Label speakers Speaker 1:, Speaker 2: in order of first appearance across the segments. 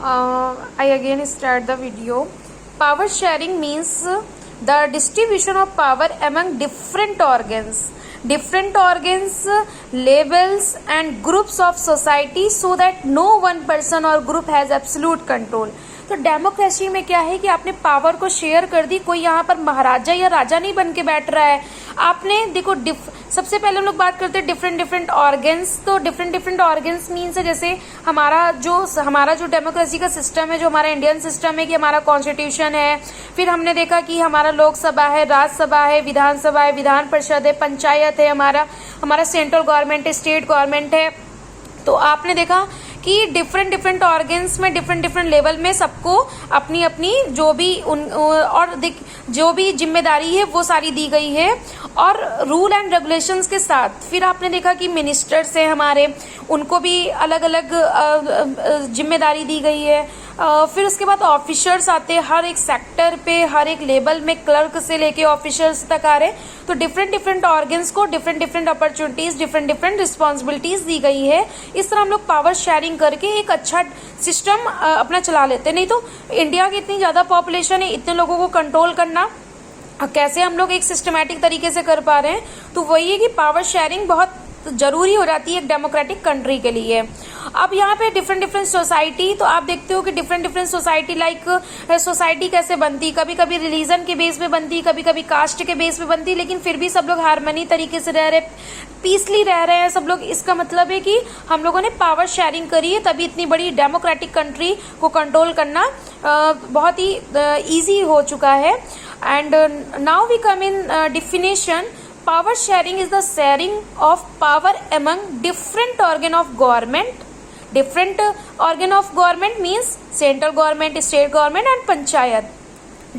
Speaker 1: I again start the video. Power sharing means the distribution of power among different organs, levels and groups of society so that no one person or group has absolute control. तो democracy में क्या है कि आपने power को share कर दी, कोई यहाँ पर महाराजा या राजा नहीं बन के बैठ रहा है। आपने देखो सबसे पहले हम लोग बात करते हैं डिफरेंट ऑर्गन्स। तो डिफरेंट ऑर्गन्स मीन्स है जैसे हमारा जो डेमोक्रेसी का सिस्टम है, जो हमारा इंडियन सिस्टम है कि हमारा कॉन्स्टिट्यूशन है, फिर हमने देखा कि हमारा लोकसभा है, राज्यसभा है, विधानसभा है, विधान परिषद है, पंचायत है, हमारा सेंट्रल गवर्नमेंट है, स्टेट गवर्नमेंट है। तो आपने देखा कि डिफरेंट ऑर्गन्स में डिफरेंट लेवल में सबको अपनी अपनी जो भी जिम्मेदारी है वो सारी दी गई है, और रूल एंड रेगुलेशंस के साथ फिर आपने देखा कि मिनिस्टर्स हैं हमारे, उनको भी अलग अलग जिम्मेदारी दी गई है। फिर उसके बाद ऑफिसर्स आते हैं, हर एक सेक्टर पे हर एक लेवल में क्लर्क से लेके ऑफिसर्स तक आ रहे। तो डिफरेंट ऑर्गन्स को डिफरेंट अपॉर्चुनिटीज, डिफरेंट रिस्पॉन्सिबिलिटीज दी गई है। इस तरह हम लोग पावर शेयरिंग करके एक अच्छा सिस्टम अपना चला लेते हैं। नहीं तो इंडिया की इतनी ज्यादा पॉपुलेशन है, इतने लोगों को कंट्रोल करना कैसे हम लोग एक सिस्टमैटिक तरीके से कर पा रहे हैं। तो वही है कि पावर शेयरिंग बहुत जरूरी हो जाती है एक डेमोक्रेटिक कंट्री के लिए। अब यहाँ पे डिफरेंट सोसाइटी, तो आप देखते हो कि डिफरेंट सोसाइटी लाइक सोसाइटी कैसे बनती, कभी कभी रिलीजन के बेस पे बनती, कभी कभी कास्ट के बेस पे बनती, लेकिन फिर भी सब लोग हार्मनी तरीके से रह रहे, पीसली रह रहे हैं सब लोग। इसका मतलब है कि हम लोगों ने पावर शेयरिंग करी है, तभी इतनी बड़ी डेमोक्रेटिक कंट्री को कंट्रोल करना बहुत ही ईजी हो चुका है। And now we come in definition. Power sharing is the sharing of power among different organ of government. Different organ of government means central government, state government and panchayat.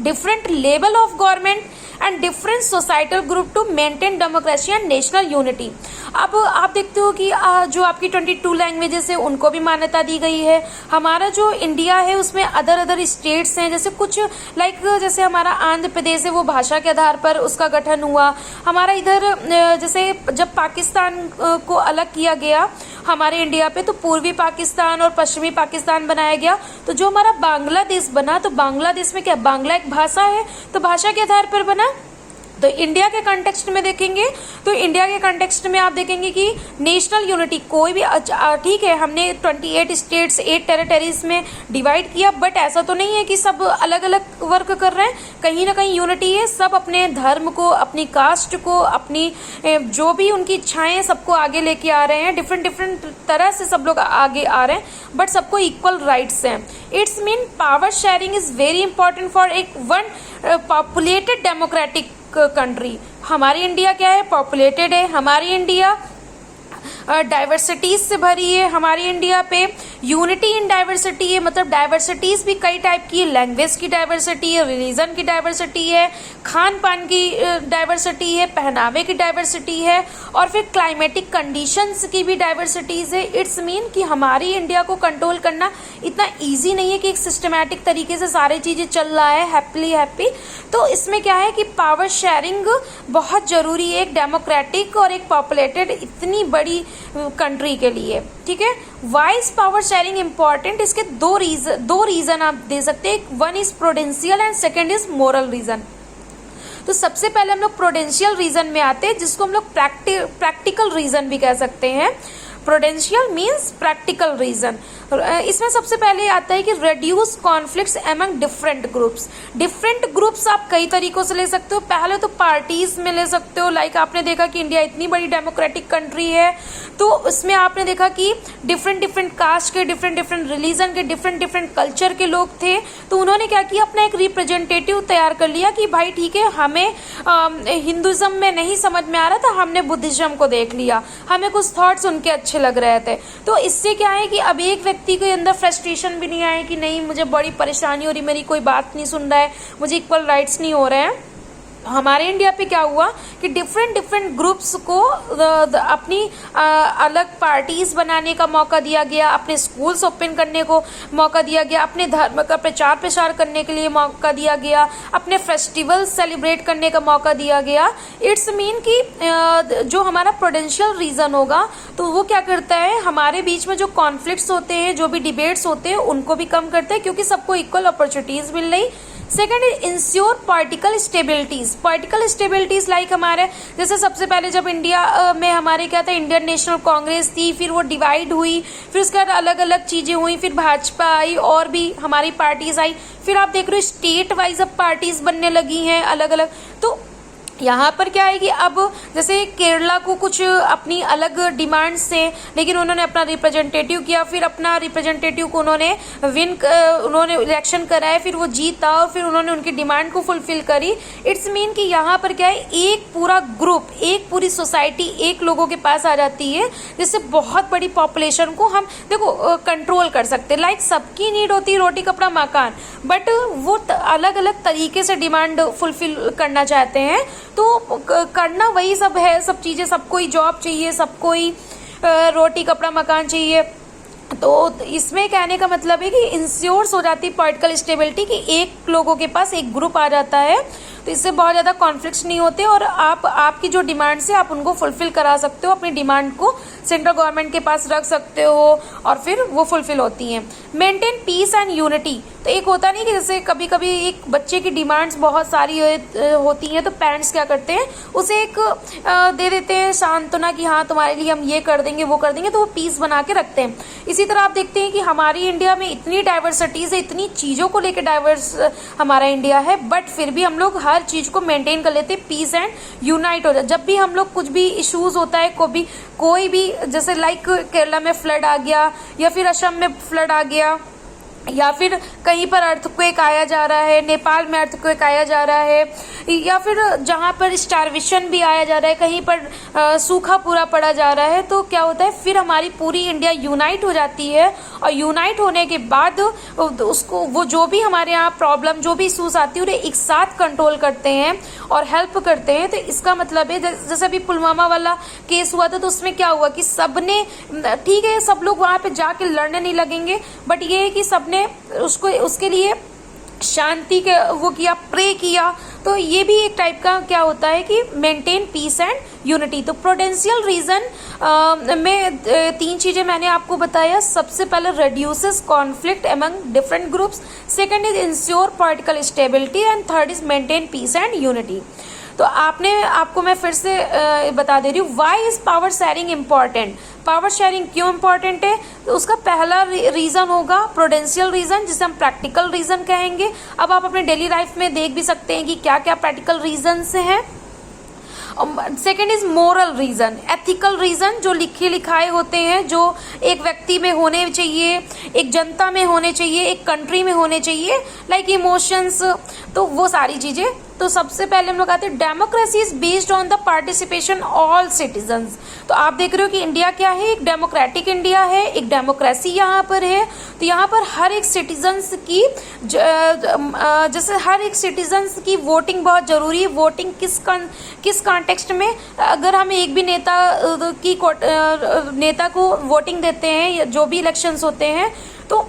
Speaker 1: Different level of government and different societal group to maintain democracy and national unity. अब आप देखते हो कि जो आपकी 22 languages है उनको भी मान्यता दी गई है। हमारा जो इंडिया है उसमें अदर स्टेट्स हैं, जैसे कुछ जैसे हमारा आंध्र प्रदेश है, वो भाषा के आधार पर उसका गठन हुआ। हमारा इधर जैसे जब पाकिस्तान को अलग किया गया हमारे इंडिया पे, तो पूर्वी पाकिस्तान और पश्चिमी पाकिस्तान बनाया गया। तो जो हमारा बांग्लादेश बना, तो बांग्लादेश में क्या बांग्ला एक भाषा है, तो भाषा के आधार पर बना। तो इंडिया के कंटेक्स्ट में देखेंगे, तो इंडिया के कंटेक्स्ट में आप देखेंगे कि नेशनल यूनिटी कोई भी ठीक है, हमने 28 स्टेट्स 8 टेरिटरीज में डिवाइड किया, बट ऐसा तो नहीं है कि सब अलग अलग वर्क कर रहे हैं। कहीं ना कहीं यूनिटी है, सब अपने धर्म को, अपनी कास्ट को, अपनी जो भी उनकी इच्छाएं सबको आगे लेके आ रहे हैं। डिफरेंट तरह से सब लोग आगे आ रहे हैं, बट सबको इक्वल राइट्स हैं। It's mean power sharing is very important for एक वन पॉपुलेटेड डेमोक्रेटिक कंट्री। हमारी इंडिया क्या है, पॉपुलेटेड है। हमारी इंडिया डाइवर्सिटीज से भरी है। हमारी इंडिया पे यूनिटी इन डाइवर्सिटी है, मतलब डाइवर्सिटीज भी कई टाइप की है। लैंग्वेज की डाइवर्सिटी है, रिलीजन की डाइवर्सिटी है, खान पान की डाइवर्सिटी है, पहनावे की डाइवर्सिटी है, और फिर क्लाइमेटिक कंडीशंस की भी डाइवर्सिटीज है। इट्स मीन कि हमारी इंडिया को कंट्रोल करना इतना ईजी नहीं है कि एक सिस्टमैटिक तरीके से सारी चीजें चल रहा है हैप्पी। तो इसमें क्या है कि पावर शेयरिंग बहुत जरूरी है एक डेमोक्रेटिक और एक पॉपुलेटेड इतनी बड़ी कंट्री के लिए। ठीक है, why is power sharing important? इसके दो रीजन आप दे सकते हैं। One is prudential and second is moral reason. तो सबसे पहले हम लोग प्रूडेंशियल रीजन में आते हैं, जिसको हम लोग प्रैक्टिकल रीजन भी कह सकते हैं। Prudential means practical reason. इसमें सबसे पहले आता है कि reduce conflicts among different groups आप कई तरीकों से ले सकते हो। पहले तो पार्टीज में ले सकते हो, लाइक आपने देखा कि इंडिया इतनी बड़ी डेमोक्रेटिक कंट्री है, तो उसमें आपने देखा कि डिफरेंट कास्ट के, डिफरेंट रिलीजन के, डिफरेंट कल्चर के लोग थे। तो उन्होंने क्या किया, अपना एक रिप्रेजेंटेटिव तैयार कर लिया कि भाई ठीक है, हमें हिंदुज्म में नहीं समझ में आ रहा था, हमने बुद्धिज्म को देख लिया, हमें कुछ थॉट्स उनके अच्छे लग रहे थे। तो इससे क्या है कि अब एक व्यक्ति के अंदर फ्रस्ट्रेशन भी नहीं आया कि नहीं मुझे बड़ी परेशानी हो रही, मेरी कोई बात नहीं सुन रहा है, मुझे इक्वल राइट्स नहीं हो रहे हैं। हमारे इंडिया पे क्या हुआ कि डिफरेंट डिफरेंट ग्रुप्स को अपनी अलग पार्टीज बनाने का मौका दिया गया, अपने स्कूल्स ओपन करने को मौका दिया गया, अपने धर्म का प्रचार प्रसार करने के लिए मौका दिया गया, अपने फेस्टिवल सेलिब्रेट करने का मौका दिया गया। इट्स मीन कि जो हमारा प्रूडेंशियल रीजन होगा तो वो क्या करता है, हमारे बीच में जो कॉन्फ्लिक्ट्स होते हैं, जो भी डिबेट्स होते हैं, उनको भी कम करता है क्योंकि सबको इक्वल अपॉर्चुनिटीज मिल रही। Second is ensure political stabilities. Political stabilities like हमारे जैसे सबसे पहले जब इंडिया में हमारे क्या था, इंडियन नेशनल कांग्रेस थी, फिर वो डिवाइड हुई, फिर उसके बाद अलग अलग चीजें हुई, फिर भाजपा आई और भी हमारी पार्टीज आई, फिर आप देख रहे हो स्टेट वाइज अब पार्टीज बनने लगी हैं अलग अलग। तो यहाँ पर क्या है कि अब जैसे केरला को कुछ अपनी अलग डिमांड्स थे, लेकिन उन्होंने अपना रिप्रेजेंटेटिव किया, फिर अपना रिप्रेजेंटेटिव को उन्होंने इलेक्शन कराया, फिर वो जीता और फिर उन्होंने उनकी डिमांड को फुलफिल करी। इट्स मीन कि यहाँ पर क्या है, एक पूरा ग्रुप, एक पूरी सोसाइटी एक लोगों के पास आ जाती है, जिससे बहुत बड़ी पॉपुलेशन को हम देखो कंट्रोल कर सकते हैं। लाइक सबकी नीड होती है रोटी कपड़ा मकान, बट वो अलग अलग तरीके से डिमांड फुलफिल करना चाहते हैं, तो करना वही सब है, सब चीजें, सबको ही जॉब चाहिए, सबको ही रोटी कपड़ा मकान चाहिए। तो इसमें कहने का मतलब है कि इंश्योर्स हो जाती है पॉलिटिकल स्टेबिलिटी कि एक लोगों के पास एक ग्रुप आ जाता है, तो इससे बहुत ज़्यादा कॉन्फ्लिक्ट्स नहीं होते और आपकी जो डिमांड्स है आप उनको फुलफिल करा सकते हो, अपनी डिमांड को सेंट्रल गवर्नमेंट के पास रख सकते हो और फिर वो फुलफिल होती हैं। Maintain piece and unity. तो एक होता नहीं कि जैसे कभी कभी एक बच्चे की डिमांड्स बहुत सारी होती हैं, तो पेरेंट्स क्या करते हैं, उसे एक दे देते हैं सांत्वना कि हाँ तुम्हारे लिए हम ये कर देंगे वो कर देंगे, तो वो पीस बना के रखते हैं। इसी तरह आप देखते हैं कि हमारी इंडिया में इतनी डाइवर्सिटीज है, इतनी चीज़ों को लेकर डाइवर्स हमारा इंडिया है, बट फिर भी हम लोग हर चीज़ को मेंटेन कर लेते हैं, पीस एंड यूनाइट हो जाए। जब भी हम लोग कुछ भी इश्यूज होता है, कोई भी जैसे लाइक केरला में फ्लड आ गया या फिर असम में फ्लड आ गया या फिर कहीं पर अर्थक्वेक आया जा रहा है, नेपाल में अर्थक्वेक आया जा रहा है, या फिर जहाँ पर स्टारवेशन भी आया जा रहा है, कहीं पर सूखा पूरा पड़ा जा रहा है, तो क्या होता है फिर हमारी पूरी इंडिया यूनाइट हो जाती है और यूनाइट होने के बाद उसको वो जो भी हमारे यहाँ प्रॉब्लम जो भी इशूज आती है उन्हें एक साथ कंट्रोल करते हैं और हेल्प करते हैं। तो इसका मतलब है जैसे अभी पुलवामा वाला केस हुआ था, तो उसमें क्या हुआ कि सबने, ठीक है सब लोग वहाँ पे जाके लड़ने नहीं लगेंगे, बट ये है कि सबने उसके लिए शांति के वो किया, प्रे किया। तो ये भी एक टाइप का क्या होता है कि मेंटेन पीस एंड यूनिटी। तो प्रूडेंशियल रीजन में तीन चीजें मैंने आपको बताया। सबसे पहले reduces conflict among different groups, second is ensure political stability and third is maintain piece and unity. तो आपको मैं फिर से बता दे रही हूँ, why is power sharing important. Power sharing क्यों इम्पॉर्टेंट है, तो उसका पहला रीजन होगा प्रूडेंशियल रीजन, जिसे हम प्रैक्टिकल रीजन कहेंगे। अब आप अपने डेली लाइफ में देख भी सकते हैं कि क्या क्या प्रैक्टिकल रीजन हैं। Second is moral reason, ethical reason, जो लिखे लिखाए होते हैं, जो एक व्यक्ति में होने चाहिए, एक जनता में होने चाहिए, एक कंट्री में होने चाहिए, लाइक इमोशंस, तो वो सारी चीजें। तो सबसे पहले हम लोग आते हैं democracy is based on the participation all citizens. तो आप देख रहे हो कि इंडिया क्या है, एक डेमोक्रेटिक इंडिया है, एक डेमोक्रेसी यहाँ पर है। तो यहाँ पर हर एक सिटीजन्स की जैसे हर एक सिटीजन्स की वोटिंग बहुत जरूरी है। वोटिंग किस कॉन्टेक्स्ट में, अगर हम एक भी नेता को वोटिंग देते हैं या जो भी इलेक्शंस होते हैं, तो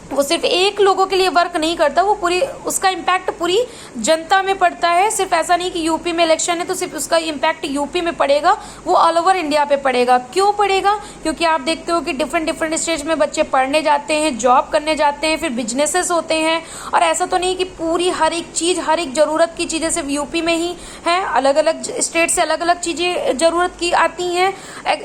Speaker 1: वो सिर्फ एक लोगों के लिए वर्क नहीं करता, वो उसका इम्पैक्ट पूरी जनता में पड़ता है। सिर्फ ऐसा नहीं कि यूपी में इलेक्शन है तो सिर्फ उसका इम्पैक्ट यूपी में पड़ेगा, वो ऑल ओवर इंडिया पे पड़ेगा। क्यों पड़ेगा, क्योंकि आप देखते हो कि डिफरेंट स्टेज में बच्चे पढ़ने जाते हैं, जॉब करने जाते हैं, फिर बिजनेसेस होते हैं, और ऐसा तो नहीं कि पूरी हर एक चीज, हर एक जरूरत की चीजें सिर्फ यूपी में ही है। अलग अलग स्टेट से अलग अलग चीजें जरूरत की आती हैं,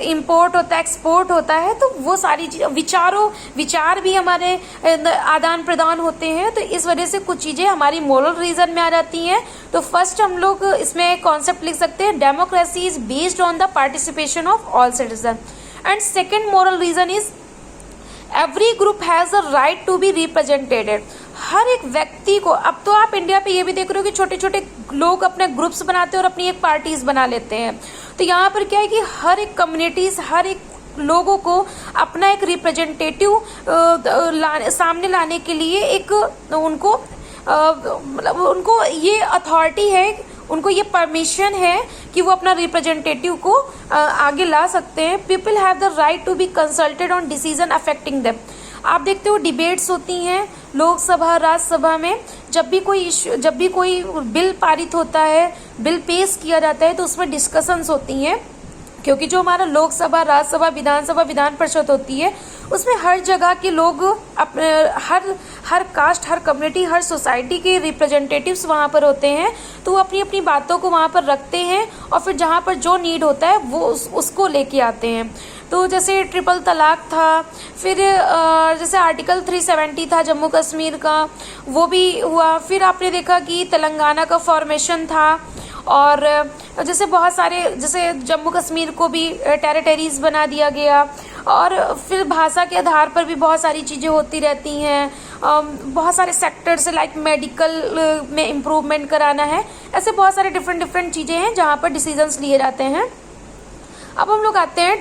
Speaker 1: इम्पोर्ट होता है, एक्सपोर्ट होता है, तो वो सारी विचार भी हमारे आदान प्रदान होते हैं। तो इस वजह से कुछ चीजें हमारी मोरल रीजन में आ जाती हैं। तो फर्स्ट हम लोग इसमें कॉन्सेप्ट लिख सकते हैं, democracy is based on the participation of all citizen. And second moral reason is every group has a right to be representated. हर एक व्यक्ति को, अब तो आप इंडिया पे ये भी देख रहे हो कि छोटे छोटे लोग अपने ग्रुप्स बनाते हैं और अपनी एक पार्टीज बना लेते हैं। तो यहाँ पर क्या है कि हर एक कम्युनिटीज, हर एक लोगों को अपना एक रिप्रेजेंटेटिव सामने लाने के लिए एक उनको ये अथॉरिटी है, उनको ये परमिशन है कि वो अपना रिप्रेजेंटेटिव को आगे ला सकते हैं। People have the right to be consulted on decision affecting them. आप देखते हो डिबेट्स होती हैं लोकसभा राज्यसभा में, जब भी कोई बिल पारित होता है, बिल पेश किया जाता है, तो उसमें डिस्कशंस होती हैं, क्योंकि जो हमारा लोकसभा, राज्यसभा, विधानसभा, विधान परिषद होती है, उसमें हर जगह के लोग अपने हर कास्ट, हर कम्युनिटी, हर सोसाइटी के रिप्रेजेंटेटिव्स वहाँ पर होते हैं। तो वो अपनी अपनी बातों को वहाँ पर रखते हैं और फिर जहाँ पर जो नीड होता है वो उसको लेके आते हैं। तो जैसे ट्रिपल तलाक था, फिर जैसे आर्टिकल 370 था जम्मू कश्मीर का, वो भी हुआ। फिर आपने देखा कि तेलंगाना का फॉर्मेशन था, और जैसे बहुत सारे, जैसे जम्मू कश्मीर को भी टेरिटरीज बना दिया गया। और फिर भाषा के आधार पर भी बहुत सारी चीज़ें होती रहती हैं। बहुत सारे सेक्टर से, लाइक मेडिकल में इम्प्रूवमेंट कराना है, ऐसे बहुत सारे डिफरेंट चीज़ें हैं जहाँ पर डिसीजंस लिए जाते हैं। अब हम लोग आते हैं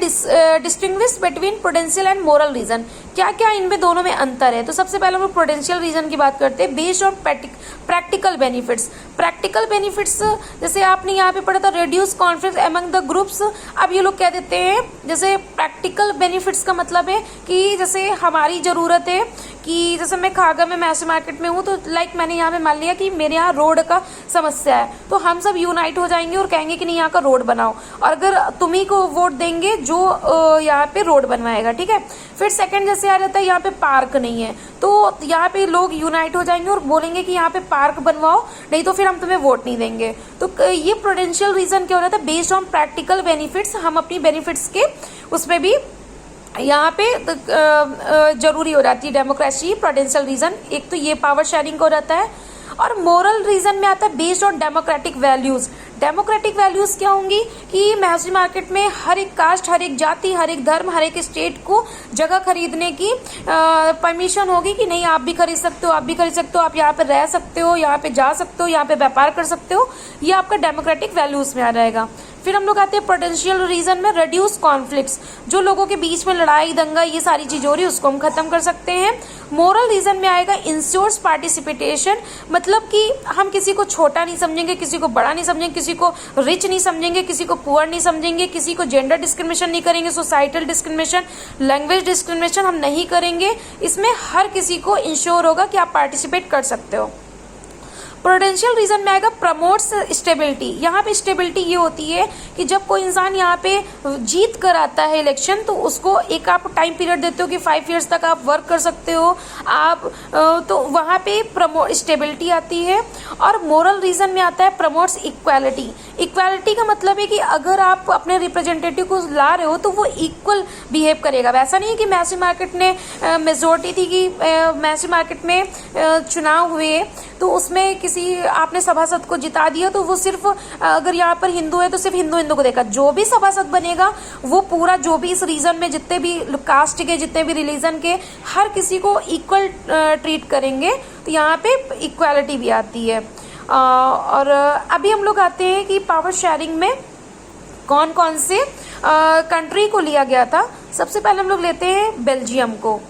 Speaker 1: distinguish between prudential and moral reason. क्या क्या इनमें दोनों में अंतर है? तो सबसे पहले हम लोग प्रूडेंशियल रीजन की बात करते हैं, based on practical benefits. Practical benefits जैसे आपने यहाँ पे पढ़ा था, reduce conflict among the groups. अब ये लोग कह देते हैं, जैसे प्रैक्टिकल बेनिफिट्स का मतलब है कि जैसे हमारी ज़रूरत है कि जैसे मैं खागा में मैसी मार्केट में हूँ, तो लाइक मैंने यहाँ पे मान लिया कि मेरे यहाँ रोड का समस्या है, तो हम सब यूनाइट हो जाएंगे और कहेंगे कि नहीं, यहाँ का रोड बनाओ, और अगर तुम्ही को वोट देंगे जो यहाँ पे रोड बनवाएगा, ठीक है। फिर सेकंड जैसे आ जाता है, यहाँ पे पार्क नहीं है, तो यहाँ पे लोग यूनाइट हो जाएंगे और बोलेंगे कि यहाँ पे पार्क बनवाओ, नहीं तो फिर हम तुम्हें वोट नहीं देंगे। तो ये प्रूडेंशियल रीजन क्या हो जाता है, बेस्ड ऑन प्रैक्टिकल बेनिफिट्स। हम अपनी बेनिफिट्स के उसमें भी यहाँ पे जरूरी हो जाती है डेमोक्रेसी। प्रूडेंशियल रीजन एक तो ये पावर शेयरिंग हो जाता है, और मोरल रीजन में आता है based on democratic values. Democratic values क्या होंगी कि महसूल मार्केट में हर एक कास्ट, हर एक जाति, हर एक धर्म, हर एक स्टेट को जगह खरीदने की परमिशन होगी कि नहीं, आप भी खरीद सकते हो, आप भी खरीद सकते हो, आप यहाँ पे रह सकते हो, यहाँ पे जा सकते हो, यहाँ पे व्यापार कर सकते हो। ये आपका डेमोक्रेटिक वैल्यूज में आ जाएगा। फिर हम लोग आते हैं पोटेंशियल रीजन में, रिड्यूस कॉन्फ्लिक्ट्स। जो लोगों के बीच में लड़ाई दंगा ये सारी चीजें हो रही है, उसको हम खत्म कर सकते हैं। मोरल रीजन में आएगा इंश्योर्स पार्टिसिपेशन, मतलब कि हम किसी को छोटा नहीं समझेंगे, किसी को बड़ा नहीं समझेंगे, किसी को रिच नहीं समझेंगे, किसी को पुअर नहीं समझेंगे, किसी को जेंडर डिस्क्रिमिनेशन नहीं करेंगे, सोसाइटल डिस्क्रिमिनेशन, लैंग्वेज डिस्क्रिमिनेशन हम नहीं करेंगे। इसमें हर किसी को इंश्योर होगा कि आप पार्टिसिपेट कर सकते हो। प्रूडेंशियल रीजन में आएगा प्रमोट्स स्टेबिलिटी। यहाँ पे स्टेबिलिटी ये होती है कि जब कोई इंसान यहाँ पे जीत कर आता है इलेक्शन, तो उसको एक आप टाइम पीरियड देते हो कि 5 years तक आप वर्क कर सकते हो आप, तो वहाँ पे स्टेबिलिटी आती है। और मोरल रीजन में आता है प्रमोट्स इक्वालिटी। इक्वालिटी का मतलब है कि अगर आप अपने रिप्रेजेंटेटिव को ला रहे हो तो वो इक्वल बिहेव करेगा। वैसा नहीं है कि मैसी मार्केट ने मेजोरिटी थी कि मैसी मार्केट में चुनाव हुए तो उसमें किसी आपने सभासद को जिता दिया, तो वो सिर्फ अगर यहाँ पर हिंदू है तो सिर्फ हिंदू को देखा। जो भी सभासद बनेगा वो पूरा, जो भी इस रीजन में जितने भी कास्ट के, जितने भी रिलीजन के, हर किसी को इक्वल ट्रीट करेंगे। तो यहाँ पे इक्वालिटी भी आती है। और अभी हम लोग आते हैं कि पावर शेयरिंग में कौन कौन से कंट्री को लिया गया था। सबसे पहले हम लोग लेते हैं बेल्जियम को।